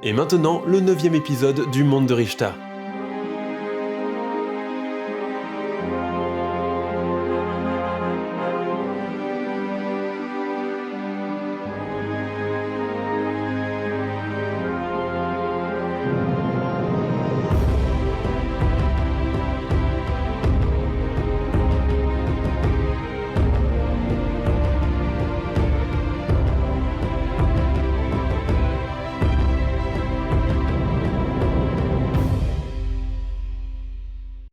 Et maintenant, le 9e épisode du Monde de Rishta.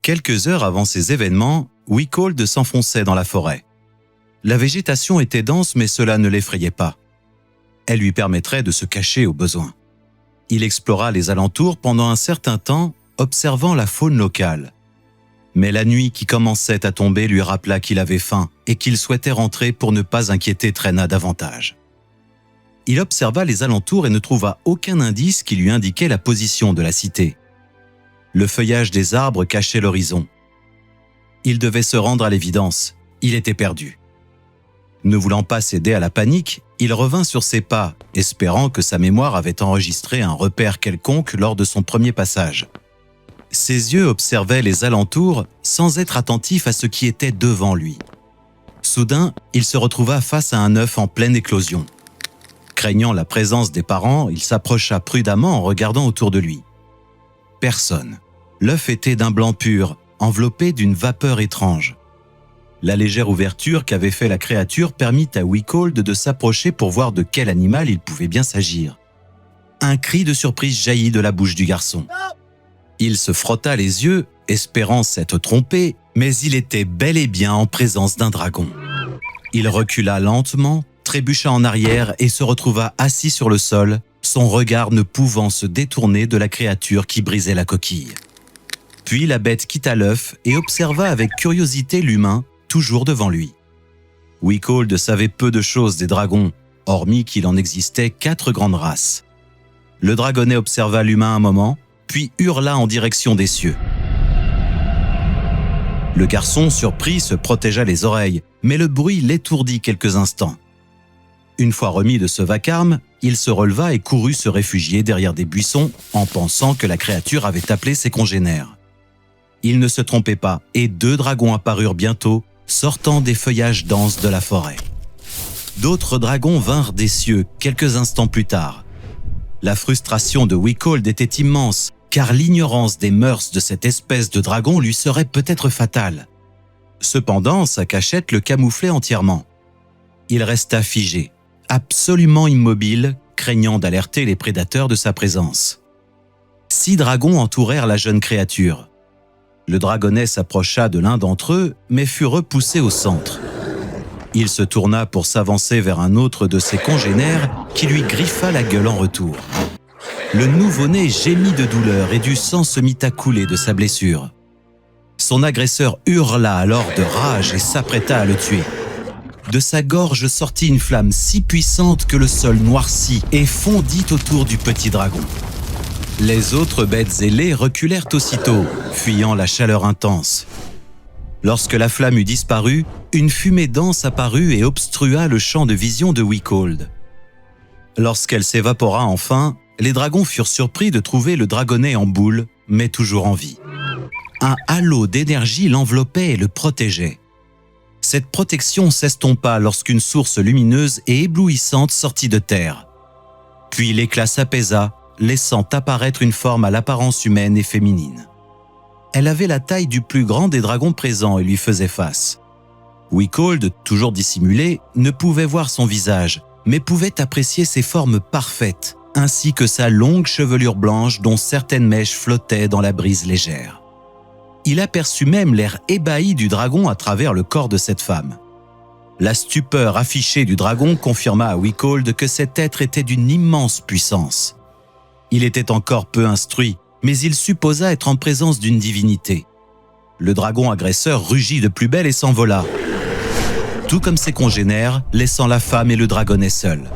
Quelques heures avant ces événements, Wikold s'enfonçait dans la forêt. La végétation était dense, mais cela ne l'effrayait pas. Elle lui permettrait de se cacher au besoin. Il explora les alentours pendant un certain temps, observant la faune locale. Mais la nuit qui commençait à tomber lui rappela qu'il avait faim et qu'il souhaitait rentrer pour ne pas inquiéter Trena davantage. Il observa les alentours et ne trouva aucun indice qui lui indiquait la position de la cité. Le feuillage des arbres cachait l'horizon. Il devait se rendre à l'évidence, il était perdu. Ne voulant pas céder à la panique, il revint sur ses pas, espérant que sa mémoire avait enregistré un repère quelconque lors de son premier passage. Ses yeux observaient les alentours sans être attentifs à ce qui était devant lui. Soudain, il se retrouva face à un œuf en pleine éclosion. Craignant la présence des parents, il s'approcha prudemment en regardant autour de lui. Personne. L'œuf était d'un blanc pur, enveloppé d'une vapeur étrange. La légère ouverture qu'avait fait la créature permit à Wikold de s'approcher pour voir de quel animal il pouvait bien s'agir. Un cri de surprise jaillit de la bouche du garçon. Il se frotta les yeux, espérant s'être trompé, mais il était bel et bien en présence d'un dragon. Il recula lentement, trébucha en arrière et se retrouva assis sur le sol, son regard ne pouvant se détourner de la créature qui brisait la coquille. Puis la bête quitta l'œuf et observa avec curiosité l'humain, toujours devant lui. Wikold savait peu de choses des dragons, hormis qu'il en existait 4 grandes races. Le dragonnet observa l'humain un moment, puis hurla en direction des cieux. Le garçon, surpris, se protégea les oreilles, mais le bruit l'étourdit quelques instants. Une fois remis de ce vacarme, il se releva et courut se réfugier derrière des buissons en pensant que la créature avait appelé ses congénères. Il ne se trompait pas et 2 dragons apparurent bientôt, sortant des feuillages denses de la forêt. D'autres dragons vinrent des cieux quelques instants plus tard. La frustration de Wikold était immense, car l'ignorance des mœurs de cette espèce de dragon lui serait peut-être fatale. Cependant, sa cachette le camouflait entièrement. Il resta figé, absolument immobile, craignant d'alerter les prédateurs de sa présence. 6 dragons entourèrent la jeune créature. Le dragonnet s'approcha de l'un d'entre eux, mais fut repoussé au centre. Il se tourna pour s'avancer vers un autre de ses congénères qui lui griffa la gueule en retour. Le nouveau-né gémit de douleur et du sang se mit à couler de sa blessure. Son agresseur hurla alors de rage et s'apprêta à le tuer. De sa gorge sortit une flamme si puissante que le sol noircit et fondit autour du petit dragon. Les autres bêtes ailées reculèrent aussitôt, fuyant la chaleur intense. Lorsque la flamme eut disparu, une fumée dense apparut et obstrua le champ de vision de Wikold. Lorsqu'elle s'évapora enfin, les dragons furent surpris de trouver le dragonnet en boule, mais toujours en vie. Un halo d'énergie l'enveloppait et le protégeait. Cette protection s'estompa lorsqu'une source lumineuse et éblouissante sortit de terre. Puis l'éclat s'apaisa, laissant apparaître une forme à l'apparence humaine et féminine. Elle avait la taille du plus grand des dragons présents et lui faisait face. Wikold, toujours dissimulé, ne pouvait voir son visage, mais pouvait apprécier ses formes parfaites, ainsi que sa longue chevelure blanche dont certaines mèches flottaient dans la brise légère. Il aperçut même l'air ébahi du dragon à travers le corps de cette femme. La stupeur affichée du dragon confirma à Wikold que cet être était d'une immense puissance. Il était encore peu instruit, mais il supposa être en présence d'une divinité. Le dragon agresseur rugit de plus belle et s'envola, tout comme ses congénères, laissant la femme et le dragonnet seuls.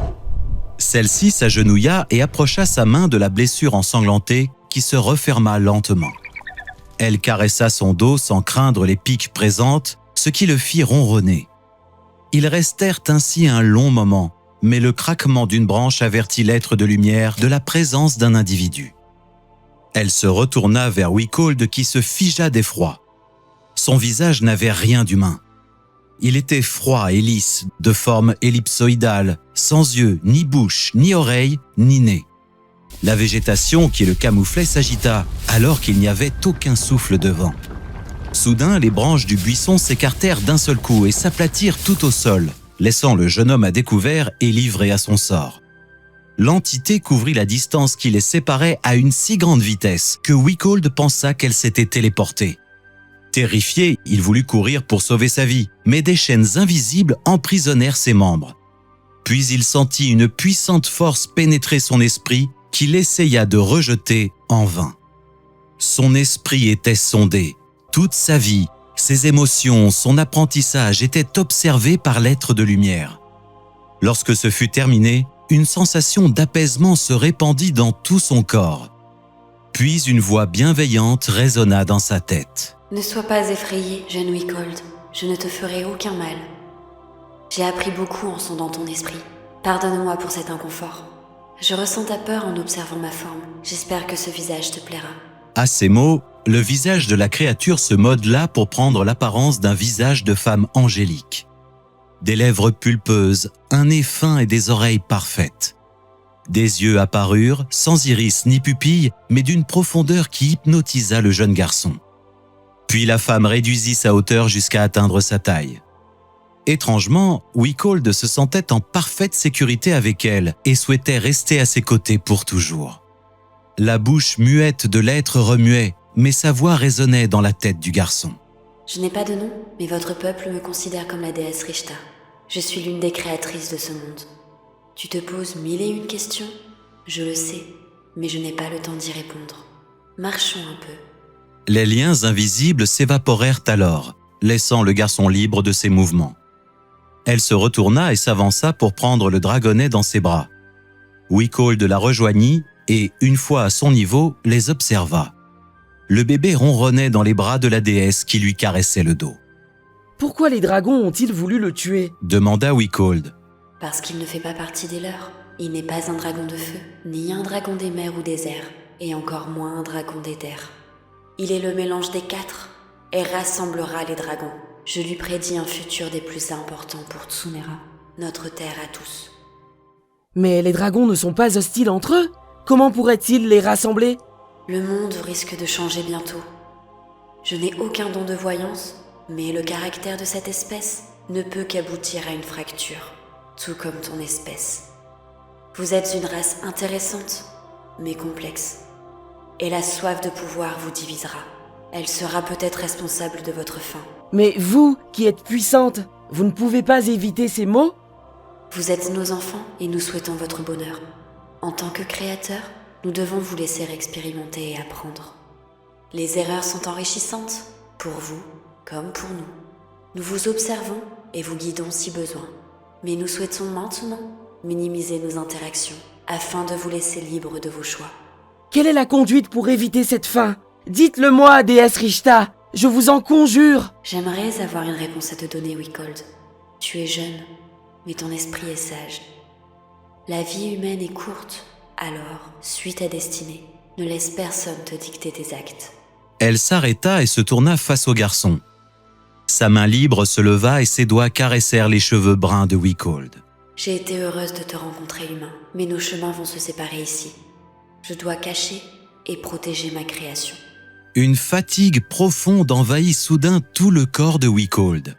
Celle-ci s'agenouilla et approcha sa main de la blessure ensanglantée qui se referma lentement. Elle caressa son dos sans craindre les piqûres présentes, ce qui le fit ronronner. Ils restèrent ainsi un long moment, mais le craquement d'une branche avertit l'être de lumière de la présence d'un individu. Elle se retourna vers Wickhald qui se figea d'effroi. Son visage n'avait rien d'humain. Il était froid et lisse, de forme ellipsoïdale, sans yeux, ni bouche, ni oreille, ni nez. La végétation qui le camouflait s'agita, alors qu'il n'y avait aucun souffle de vent. Soudain, les branches du buisson s'écartèrent d'un seul coup et s'aplatirent tout au sol, laissant le jeune homme à découvert et livré à son sort. L'entité couvrit la distance qui les séparait à une si grande vitesse que Wickhald pensa qu'elle s'était téléportée. Terrifié, il voulut courir pour sauver sa vie, mais des chaînes invisibles emprisonnèrent ses membres. Puis il sentit une puissante force pénétrer son esprit qu'il essaya de rejeter en vain. Son esprit était sondé. Toute sa vie, ses émotions, son apprentissage étaient observés par l'être de lumière. Lorsque ce fut terminé, une sensation d'apaisement se répandit dans tout son corps. Puis une voix bienveillante résonna dans sa tête. « Ne sois pas effrayé, jeune Wickhald. Je ne te ferai aucun mal. J'ai appris beaucoup en sondant ton esprit. Pardonne-moi pour cet inconfort. Je ressens ta peur en observant ma forme. J'espère que ce visage te plaira. » À ces mots, le visage de la créature se modela pour prendre l'apparence d'un visage de femme angélique. Des lèvres pulpeuses, un nez fin et des oreilles parfaites. Des yeux apparurent, sans iris ni pupille, mais d'une profondeur qui hypnotisa le jeune garçon. Puis la femme réduisit sa hauteur jusqu'à atteindre sa taille. Étrangement, Wickhald se sentait en parfaite sécurité avec elle et souhaitait rester à ses côtés pour toujours. La bouche muette de l'être remuait, mais sa voix résonnait dans la tête du garçon. « Je n'ai pas de nom, mais votre peuple me considère comme la déesse Rishta. Je suis l'une des créatrices de ce monde. Tu te poses 1001 questions? Je le sais, mais je n'ai pas le temps d'y répondre. Marchons un peu. » Les liens invisibles s'évaporèrent alors, laissant le garçon libre de ses mouvements. Elle se retourna et s'avança pour prendre le dragonnet dans ses bras. Wickhald la rejoignit et, une fois à son niveau, les observa. Le bébé ronronnait dans les bras de la déesse qui lui caressait le dos. « Pourquoi les dragons ont-ils voulu le tuer ?» demanda Wickhald. « Parce qu'il ne fait pas partie des leurs. Il n'est pas un dragon de feu, ni un dragon des mers ou des airs, et encore moins un dragon des terres. Il est le mélange des quatre et rassemblera les dragons. Je lui prédis un futur des plus importants pour Tsunera, notre terre à tous. » « Mais les dragons ne sont pas hostiles entre eux? Comment pourraient-ils les rassembler ?» Le monde risque de changer bientôt. Je n'ai aucun don de voyance, mais le caractère de cette espèce ne peut qu'aboutir à une fracture, tout comme ton espèce. Vous êtes une race intéressante, mais complexe. Et la soif de pouvoir vous divisera. Elle sera peut-être responsable de votre fin. « Mais vous, qui êtes puissante, vous ne pouvez pas éviter ces maux ?» Vous êtes nos enfants et nous souhaitons votre bonheur. En tant que créateurs, nous devons vous laisser expérimenter et apprendre. Les erreurs sont enrichissantes, pour vous comme pour nous. Nous vous observons et vous guidons si besoin. Mais nous souhaitons maintenant minimiser nos interactions afin de vous laisser libre de vos choix. Quelle est la conduite pour éviter cette fin? Dites-le-moi, déesse Rishta, je vous en conjure. J'aimerais avoir une réponse à te donner, Wickhald. Tu es jeune, mais ton esprit est sage. La vie humaine est courte, alors suis ta destinée. Ne laisse personne te dicter tes actes. Elle s'arrêta et se tourna face au garçon. Sa main libre se leva et ses doigts caressèrent les cheveux bruns de Wickhald. J'ai été heureuse de te rencontrer, humain, mais nos chemins vont se séparer ici. Je dois cacher et protéger ma création. Une fatigue profonde envahit soudain tout le corps de Wickhald.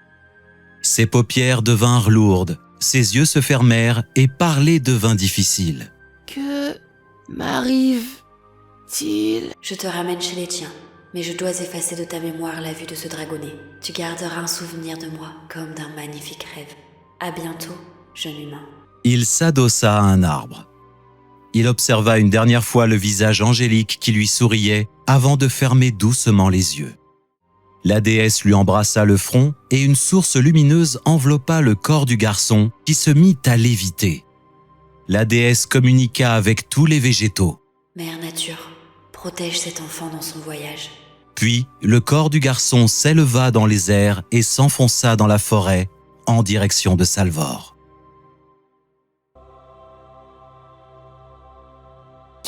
Ses paupières devinrent lourdes, ses yeux se fermèrent et parler devint difficile. Que m'arrive-t-il? Je te ramène chez les tiens, mais je dois effacer de ta mémoire la vue de ce dragonnet. Tu garderas un souvenir de moi comme d'un magnifique rêve. À bientôt, jeune humain. Il s'adossa à un arbre. Il observa une dernière fois le visage angélique qui lui souriait avant de fermer doucement les yeux. La déesse lui embrassa le front et une source lumineuse enveloppa le corps du garçon qui se mit à léviter. La déesse communiqua avec tous les végétaux. Mère Nature, protège cet enfant dans son voyage. Puis, le corps du garçon s'éleva dans les airs et s'enfonça dans la forêt en direction de Salvor.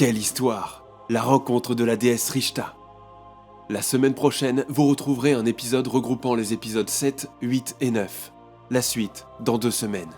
Quelle histoire! La rencontre de la déesse Rishta. La semaine prochaine, vous retrouverez un épisode regroupant les épisodes 7, 8 et 9. La suite, dans 2 semaines.